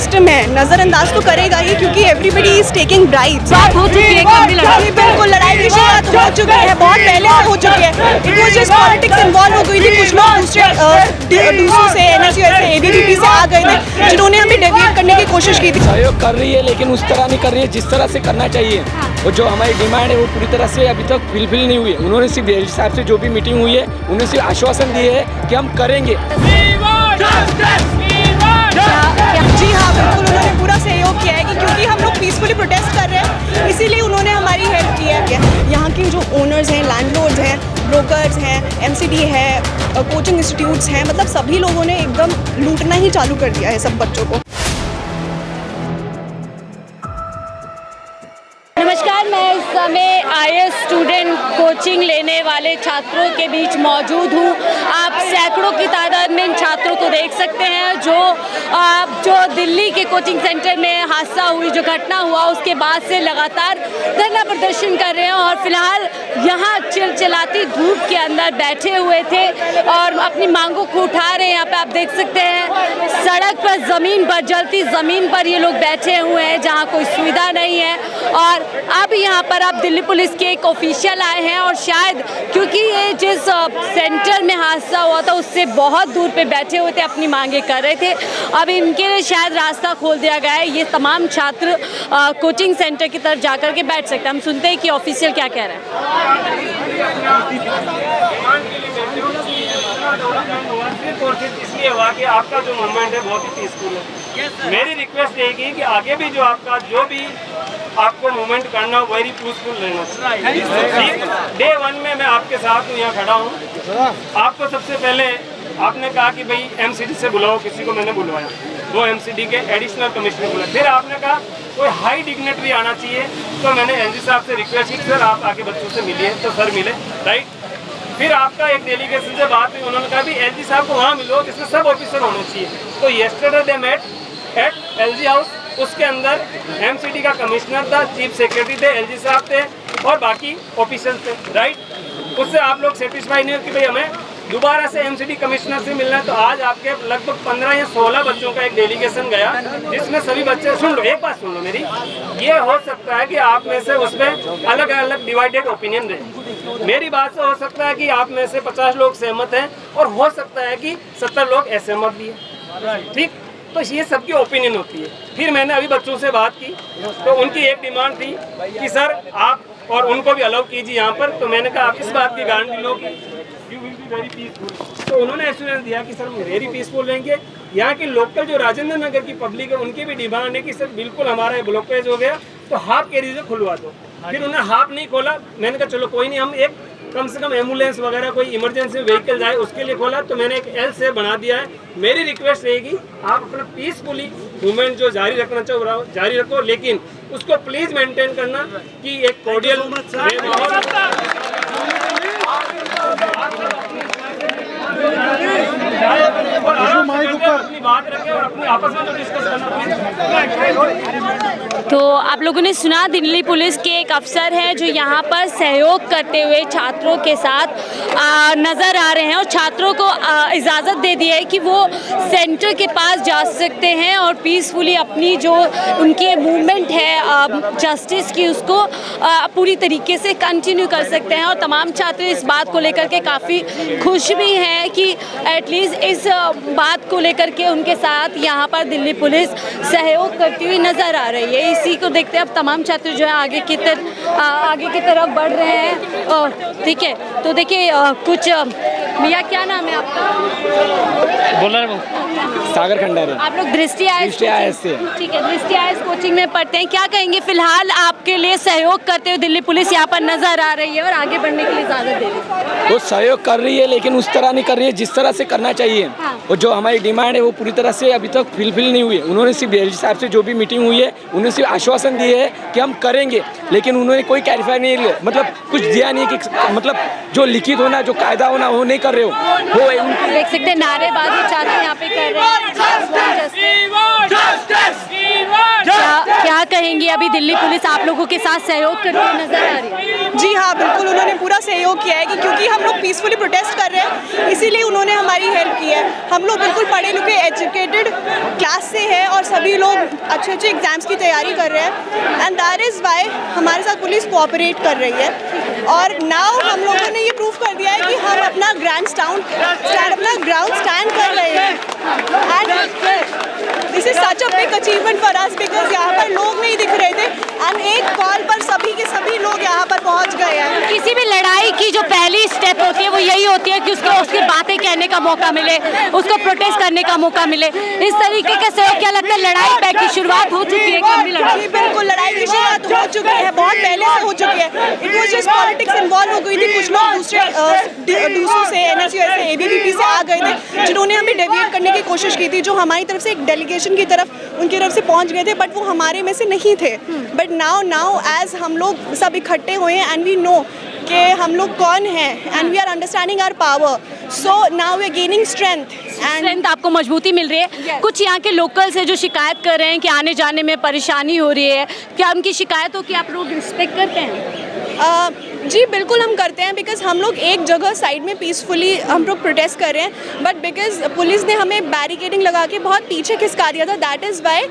System है नज़रअंदाज तो करेगा ही, क्योंकि एवरीबडी इज टेकिंग ब्राइब्स। बात हो चुकी है कभी लड़ाई? बिल्कुल, लड़ाई की शिकायत हो चुकी है, बहुत पहले से हो चुकी है। It was just politics involve हो गई थी, कुछ लोग दूसरों से NSUS से ABVP से आ गए थे जिन्होंने हमें डेविएट करने की कोशिश की थी। सहयोग कर रही है लेकिन उस तरह नहीं कर रही है जिस तरह से करना चाहिए। और जो हमारी डिमांड है वो पूरी तरह से अभी तक फुलफिल नहीं हुई है। उन्होंने सिर्फ एलजी साहब से जो भी मीटिंग हुई है उन्हें सिर्फ आश्वासन दिए है कि हम करेंगे। जी हाँ, बिल्कुल उन्होंने पूरा सहयोग किया है कि क्योंकि हम लोग पीसफुली प्रोटेस्ट कर रहे हैं, इसीलिए उन्होंने हमारी हेल्प की है। यहाँ के जो ओनर्स हैं, लैंडलॉर्ड्स हैं, ब्रोकर्स हैं, MCD है, कोचिंग इंस्टीट्यूट्स हैं, मतलब सभी लोगों ने एकदम लूटना ही चालू कर दिया है सब बच्चों को। नमस्कार, मैं इस समय IAS स्टूडेंट कोचिंग लेने वाले छात्रों के बीच मौजूद हूँ। आप सैकड़ों की तादाद में इन छात्रों को देख सकते हैं जो दिल्ली के कोचिंग सेंटर में हादसा हुई, जो घटना हुआ उसके बाद से लगातार धरना प्रदर्शन कर रहे हैं और फिलहाल यहाँ चिलचिलाती धूप के अंदर बैठे हुए थे और अपनी मांगों को उठा रहे हैं। यहाँ पे आप देख सकते हैं सड़क पर, ज़मीन पर, जलती ज़मीन पर ये लोग बैठे हुए हैं जहाँ कोई सुविधा नहीं है। और अब यहाँ पर अब दिल्ली पुलिस के एक ऑफिशियल आए हैं और शायद क्योंकि ये जिस सेंटर में हादसा हुआ था उससे बहुत दूर पे बैठे हुए थे, अपनी मांगे कर रहे थे। अब इनके लिए शायद रास्ता खोल दिया गया है, ये तमाम छात्र कोचिंग सेंटर की तरफ जाकर के बैठ सकते हैं। हम सुनते हैं कि ऑफिशियल क्या कह रहे हैं। इसलिए हुआ कि आपका जो मूवमेंट है बहुत ही पीसफुल है। मेरी रिक्वेस्ट रहेगी कि आगे भी जो आपका जो भी आपको मूवमेंट करना हो वेरी पीसफुल रहना चाहिए। डे 1 में मैं आपके साथ हूँ, यहाँ खड़ा हूँ। आपको सबसे पहले आपने कहा कि भाई MCD से बुलाओ, किसी को मैंने बुलवाया, वो MCD के एडिशनल कमिश्नर बुलाया। फिर आपने कहा कोई हाई डिग्नेटरी आना चाहिए, तो मैंने LG साहब से रिक्वेस्ट की सर आप आके बच्चों से मिलिए, तो सर मिले, राइट। फिर आपका एक डेलीगेशन से बात हुई, उन्होंने कहा भी LG साहब को वहाँ मिलो जिसमें सब ऑफिसर होने चाहिए। तो yesterday they met at LG house, उसके अंदर MCD का कमिश्नर था, चीफ सेक्रेटरी थे, LG साहब थे और बाकी ऑफिसर्स थे, राइट। उससे आप लोग सेटिस्फाई नहीं हो कि भाई हमें दोबारा से MCD कमिश्नर से मिलना है। तो आज आपके लगभग 15 या 16 बच्चों का एक डेलीगेशन गया जिसमें सभी बच्चे, सुन लो एक बात सुन लो मेरी, ये हो सकता है कि आप में से उसमें अलग अलग डिवाइडेड ओपिनियन रहे। मेरी बात से हो सकता है कि आप में से 50 लोग सहमत हैं और हो सकता है कि 70 लोग असहमत भी हैं, ठीक। तो ये सबकी ओपिनियन होती है। फिर मैंने अभी बच्चों से बात की तो उनकी एक डिमांड थी कि सर आप और उनको भी अलाउ कीजिए यहाँ पर। तो मैंने कहा आप इस बात की गारंटी लो कि you will be very peaceful. तो उन्होंने एश्योरेंस दिया कि सर हम वेरी पीसफुल रहेंगे। यहाँ की लोकल जो राजेंद्र नगर की पब्लिक है उनकी भी डिमांड है कि सर बिल्कुल हमारा ब्लॉकेज हो गया तो हाफ कैरिज खुलवा दो। फिर उन्होंने हाफ नहीं खोला, मैंने कहा चलो कोई नहीं, हम एक कम से कम एम्बुलेंस वगैरह कोई इमरजेंसी व्हीकल जाए उसके लिए खोला। तो मैंने एक L से बना दिया है। मेरी रिक्वेस्ट रहेगी आप अपना पीसफुली मूवमेंट जो जारी रखना चाहो जारी रखो, लेकिन उसको प्लीज मेंटेन करना कि एक कोर्डियल अपनी बात रखें और अपनी आपस में जो डिस्कस करना। तो आप लोगों ने सुना, दिल्ली पुलिस के एक अफसर हैं जो यहाँ पर सहयोग करते हुए छात्रों के साथ नज़र आ रहे हैं और छात्रों को इजाज़त दे दी है कि वो सेंटर के पास जा सकते हैं और पीसफुली अपनी जो उनकी मूवमेंट है जस्टिस की उसको पूरी तरीके से कंटिन्यू कर सकते हैं। और तमाम छात्र इस बात को लेकर के काफ़ी खुश भी हैं कि एटलीस्ट इस बात को लेकर के उनके साथ यहाँ पर दिल्ली पुलिस सहयोग करती हुई नज़र आ रही है। इसी को देखते अब तमाम छात्र जो है आगे की तरफ बढ़ रहे हैं। ठीक है, तो देखिए कुछ भैया, क्या नाम है आपका? बोल रहा सागर खंडारे। आप लोग दृष्टि आयस से? ठीक है, दृष्टि आयस कोचिंग में पढ़ते हैं। क्या कहेंगे, फिलहाल आपके लिए सहयोग करते हुए दिल्ली पुलिस यहाँ पर नजर आ रही है और आगे बढ़ने के लिए इजाजत दे रही है? वो सहयोग कर रही है लेकिन उस तरह नहीं कर रही है जिस तरह से करना चाहिए। हाँ। और जो हमारी डिमांड है वो पूरी तरह से अभी तक फुलफिल नहीं हुई है। उन्होंने सिर्फ LG साहब से जो भी मीटिंग हुई है उन्होंने सिर्फ आश्वासन दिए है कि हम करेंगे, लेकिन उन्होंने कोई क्लैरिफाई नहीं, मतलब कुछ दिया नहीं कि मतलब जो लिखित होना, जो कायदा होना वो नहीं कर रहे हो। वो देख सकते हैं नारेबाजी छात्र यहाँ पे कर रहे हैं। क्या कहेंगे, अभी दिल्ली पुलिस आप लोगों के साथ सहयोग करती हुई नजर आ रही है? जी हाँ, बिल्कुल उन्होंने पूरा सहयोग किया है कि क्योंकि हम लोग पीसफुली प्रोटेस्ट कर रहे हैं, इसीलिए उन्होंने हमारी हेल्प की है। हम लोग बिल्कुल पढ़े लिखे एजुकेटेड क्लास से हैं और सभी लोग अच्छे अच्छे एग्ज़ाम्स की तैयारी कर रहे हैं एंड दैट इज़ वाई हमारे साथ पुलिस कोऑपरेट कर रही है। और नाउ हम लोगों ने ये प्रूव कर दिया है कि हम अपना ग्राउंड स्टैंड कर रहे हैं and this is such a big achievement for us because यहाँ पर लोग नहीं दिख रहे थे एंड एक कॉल पर सभी के सभी लोग यहाँ पर पहुँच गए हैं। किसी भी लड़ाई की जो पहली स्टेप होती है वो यही होती है कि उसको उसकी बातें कहने का मौका मिले, उसको प्रोटेस्ट करने का मौका मिले। इस तरीके के से क्या लगता है लड़ाई पैक की शुरुआत हो चुकी है कि अभी लड़ाई? बिल्कुल लड़ाई की शुरुआत हो चुकी है, बहुत पहले से हो चुकी है। It was just politics involve हो गई थी, कुछ लोग दूसरों से NSUS से ABVP से आ गए थे जिन्होंने हमें डेविएट करने की कोशिश की थी, जो हमारी तरफ से एक डेलीगेशन की तरफ उनकी तरफ से पहुंच गए थे बट वो हमारे में से नहीं थे। बट नाउ एज हम लोग सब इकट्ठे हुए हैं एंड वी नो कि हम लोग कौन हैं and we are understanding our power, so now we are gaining strength आपको मजबूती मिल रही है। Yes. कुछ यहाँ के लोकल्स है जो शिकायत कर रहे हैं कि आने जाने में परेशानी हो रही है, क्या उनकी शिकायतों की आप लोग रिस्पेक्ट करते हैं? जी बिल्कुल हम करते हैं बिकॉज हम लोग एक जगह साइड में पीसफुली हम लोग प्रोटेस्ट कर रहे हैं बट बिकॉज पुलिस ने हमें बैरिकेडिंग लगा के बहुत पीछे खिसका दिया था, दैट इज़ वाई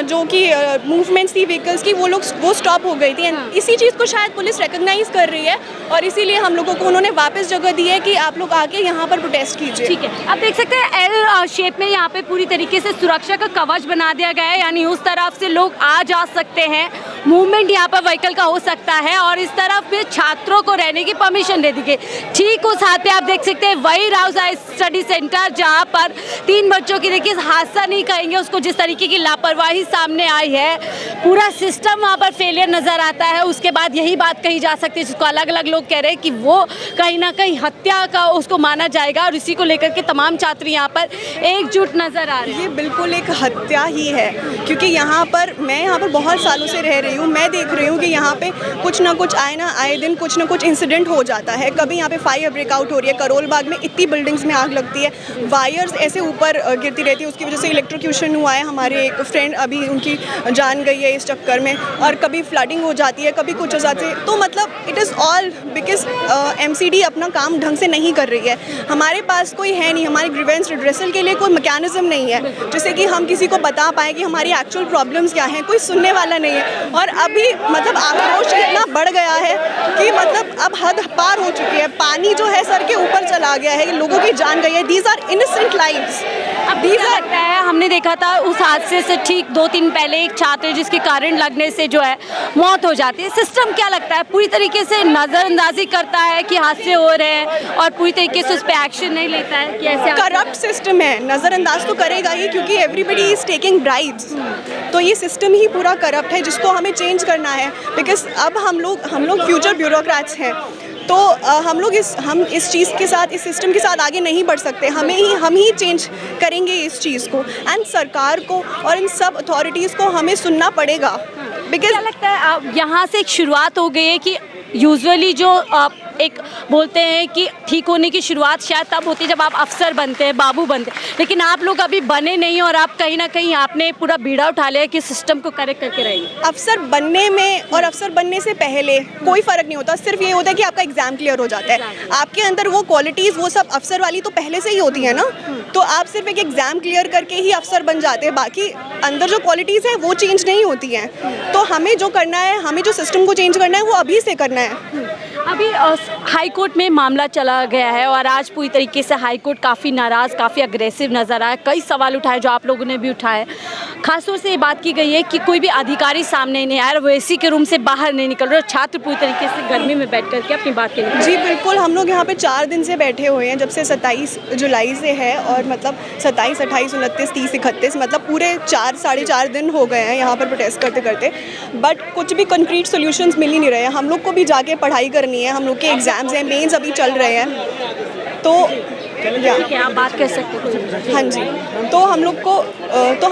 जो कि मूवमेंट्स थी व्हीकल्स की वो स्टॉप हो गई थी एंड इसी चीज़ को शायद पुलिस रिकॉग्नाइज कर रही है और इसीलिए हम लोगों को उन्होंने वापस जगह दी है कि आप लोग आके यहाँ पर प्रोटेस्ट कीजिए। ठीक है, आप देख सकते हैं एल शेप में यहाँ पे पूरी तरीके से सुरक्षा का कवच बना दिया गया है, यानी उस तरफ से लोग आ जा सकते हैं, मूवमेंट यहाँ पर व्हीकल का हो सकता है और इस तरफ भी छात्रों को रहने की परमिशन दे दी गई। ठीक उस हाथ पे आप देख सकते हैं वही राउज स्टडी सेंटर जहाँ पर 3 बच्चों की देखिए हादसा नहीं कहेंगे उसको, जिस तरीके की लापरवाही सामने आई है, पूरा सिस्टम वहाँ पर फेलियर नजर आता है। उसके बाद यही बात कही जा सकती है जिसको अलग अलग लोग कह रहे हैं कि वो कहीं ना कहीं हत्या का उसको माना जाएगा और इसी को लेकर के तमाम छात्र यहाँ पर एकजुट नजर आ रहे हैं। ये बिल्कुल एक हत्या ही है क्योंकि यहाँ पर मैं यहाँ पर बहुत सालों से रह रही हूँ, मैं देख रही हूँ कि यहाँ पे कुछ ना कुछ आए दिन कुछ ना कुछ इंसिडेंट हो जाता है। कभी यहाँ पे फायर ब्रेकआउट हो रही है, करोल बाग में इतनी बिल्डिंग्स में आग लगती है, वायर्स ऐसे ऊपर गिरती रहती है, उसकी वजह से इलेक्ट्रोक्यूशन हुआ है, हमारे एक फ्रेंड अभी उनकी जान गई है इस चक्कर में, और कभी फ्लडिंग हो जाती है, कभी कुछ हो जाती है। तो मतलब it is all because MCD अपना काम ढंग से नहीं कर रही है। हमारे पास कोई है नहीं, हमारे ग्रीवेंस रिड्रेसल के लिए कोई मैकेनिज्म नहीं है जिससे कि हम किसी को बता पाएँ कि हमारी एक्चुअल प्रॉब्लम्स क्या हैं, कोई सुनने वाला नहीं है। और अभी मतलब आक्रोश इतना बढ़ गया है कि मतलब अब हद पार हो चुकी है, पानी जो है सर के ऊपर चला गया है, लोगों की जान गई है। These are innocent lives. अब क्या लगता है, हमने देखा था उस हादसे से ठीक 2 दिन पहले एक छात्र जिसके कारण लगने से जो है मौत हो जाती है, सिस्टम क्या लगता है पूरी तरीके से नज़रअंदाजी करता है कि हादसे हो रहे हैं और पूरी तरीके से उस पर एक्शन नहीं लेता है कि ऐसे? करप्ट सिस्टम है, नज़रअंदाज तो करेगा ही क्योंकि एवरीबडी इज़ टेकिंग ब्राइब्स। तो ये सिस्टम ही पूरा करप्ट है जिसको हमें चेंज करना है बिकॉज अब हम लोग फ्यूचर ब्यूरोक्रेट्स हैं। तो हम इस चीज़ के साथ, इस सिस्टम के साथ आगे नहीं बढ़ सकते। हम ही चेंज करेंगे इस चीज़ को एंड सरकार को और इन सब अथॉरिटीज़ को हमें सुनना पड़ेगा। बिकॉज क्या लगता है यहाँ से एक शुरुआत हो गई है कि यूजुअली जो एक बोलते हैं कि ठीक होने की शुरुआत शायद तब होती है जब आप अफसर बनते हैं, बाबू बनते हैं, लेकिन आप लोग अभी बने नहीं और आप कहीं ना कहीं आपने पूरा बीड़ा उठा लिया कि सिस्टम को करेक्ट करके रहेंगे। अफसर बनने में और अफसर बनने से पहले कोई फ़र्क नहीं होता, सिर्फ ये होता है कि आपका एग्ज़ाम क्लियर हो जाता है। आपके अंदर वो क्वालिटीज़ वो सब अफसर वाली तो पहले से ही होती है ना, तो आप सिर्फ एक एग्ज़ाम क्लियर करके ही अफसर बन जाते हैं, बाकी अंदर जो क्वालिटीज़ हैं वो चेंज नहीं होती हैं। तो हमें जो करना है, हमें जो सिस्टम को चेंज करना है वो अभी से करना है। अभी हाई कोर्ट में मामला चला गया है और आज पूरी तरीके से हाई कोर्ट काफ़ी नाराज़, काफ़ी अग्रेसिव नज़र आया, कई सवाल उठाए जो आप लोगों ने भी उठाए। खासतौर से ये बात की गई है कि कोई भी अधिकारी सामने नहीं आया, वो AC के रूम से बाहर नहीं निकल रहे, छात्र पूरी तरीके से गर्मी में बैठ करके अपनी बात के लिए। जी बिल्कुल, हम लोग यहाँ पे 4 दिन से बैठे हुए हैं, जब से 27 जुलाई से है और मतलब 27, 28, 29, 30, 31 मतलब पूरे 4 साढ़े 4 दिन हो गए हैं यहाँ पर प्रोटेस्ट करते करते, बट कुछ भी कंक्रीट सॉल्यूशंस मिल ही नहीं रहे हैं। हम लोग को भी जाके पढ़ाई करनी है, हम लोग के एग्ज़ाम्स हैं, मेंस अभी चल रहे हैं, तो क्या आप बात कर सकते हैं? हाँ जी, तो हम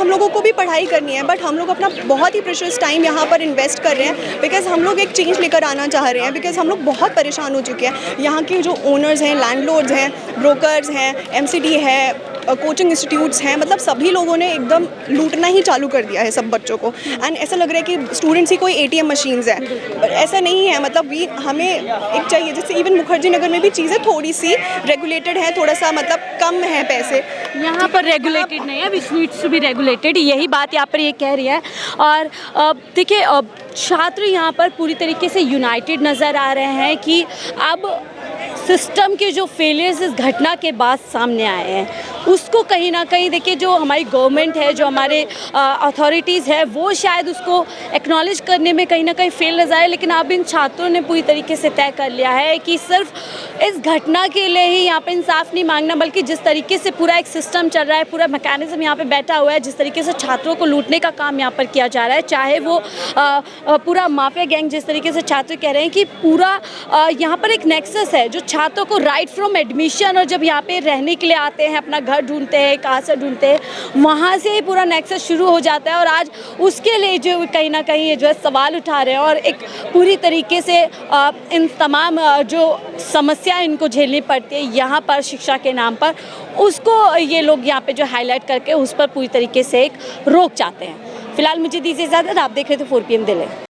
लोगों को भी पढ़ाई करनी है, बट हम लोग अपना बहुत ही प्रेशियस टाइम यहाँ पर इन्वेस्ट कर रहे हैं बिकॉज़ हम लोग एक चेंज लेकर आना चाह रहे हैं, बिकॉज़ हम लोग बहुत परेशान हो चुके हैं। यहाँ के जो ओनर्स हैं, लैंडलॉर्ड्स हैं, ब्रोकर्स हैं, MCD है, कोचिंग इंस्टीट्यूट्स हैं, मतलब सभी लोगों ने एकदम लूटना ही चालू कर दिया है सब बच्चों को। एंड ऐसा लग रहा है कि स्टूडेंट्स ही कोई ATM मशीन्स हैं, पर ऐसा नहीं है। मतलब हमें एक चाहिए, जैसे इवन मुखर्जी नगर में भी चीज़ें थोड़ी सी रेगुलेटेड है, थोड़ा सा मतलब कम है पैसे। यहाँ पर रेगुलेटेड नहीं है, which needs to be regulated, यही बात यहाँ पर ये कह रही है। और देखिए छात्र यहाँ पर पूरी तरीके से यूनाइटेड नज़र आ रहे हैं कि अब सिस्टम के जो फेलियर्स इस घटना के बाद सामने आए हैं उसको कहीं ना कहीं देखिए जो हमारी गवर्नमेंट है, जो हमारे अथॉरिटीज़ है, वो शायद उसको एक्नॉलेज करने में कहीं ना कहीं फेल नजर आए। लेकिन अब इन छात्रों ने पूरी तरीके से तय कर लिया है कि सिर्फ इस घटना के लिए ही यहाँ पे इंसाफ नहीं मांगना, बल्कि जिस तरीके से पूरा एक सिस्टम चल रहा है, पूरा मैकेनिज्म यहाँ पे बैठा हुआ है, जिस तरीके से छात्रों को लूटने का काम यहाँ पर किया जा रहा है, चाहे वो पूरा माफिया गैंग, जिस तरीके से छात्र कह रहे हैं कि पूरा यहाँ पर एक नेक्सस है जो छात्रों को राइट फ्रॉम एडमिशन और जब यहाँ पे रहने के लिए आते हैं, अपना घर ढूंढते हैं, कहाँ से ढूंढते हैं, वहाँ से ही पूरा नेक्सस शुरू हो जाता है। और आज उसके लिए जो कहीं ना कहीं ये जो है सवाल उठा रहे हैं और एक पूरी तरीके से इन तमाम जो समस्या इनको झेलनी पड़ती है यहाँ पर शिक्षा के नाम पर, उसको ये लोग यहाँ पे जो हाईलाइट करके उस पर पूरी तरीके से एक रोक चाहते हैं। फिलहाल मुझे दीजिए इजाज़त, आप देख रहे थे 4 PM दिल्ली।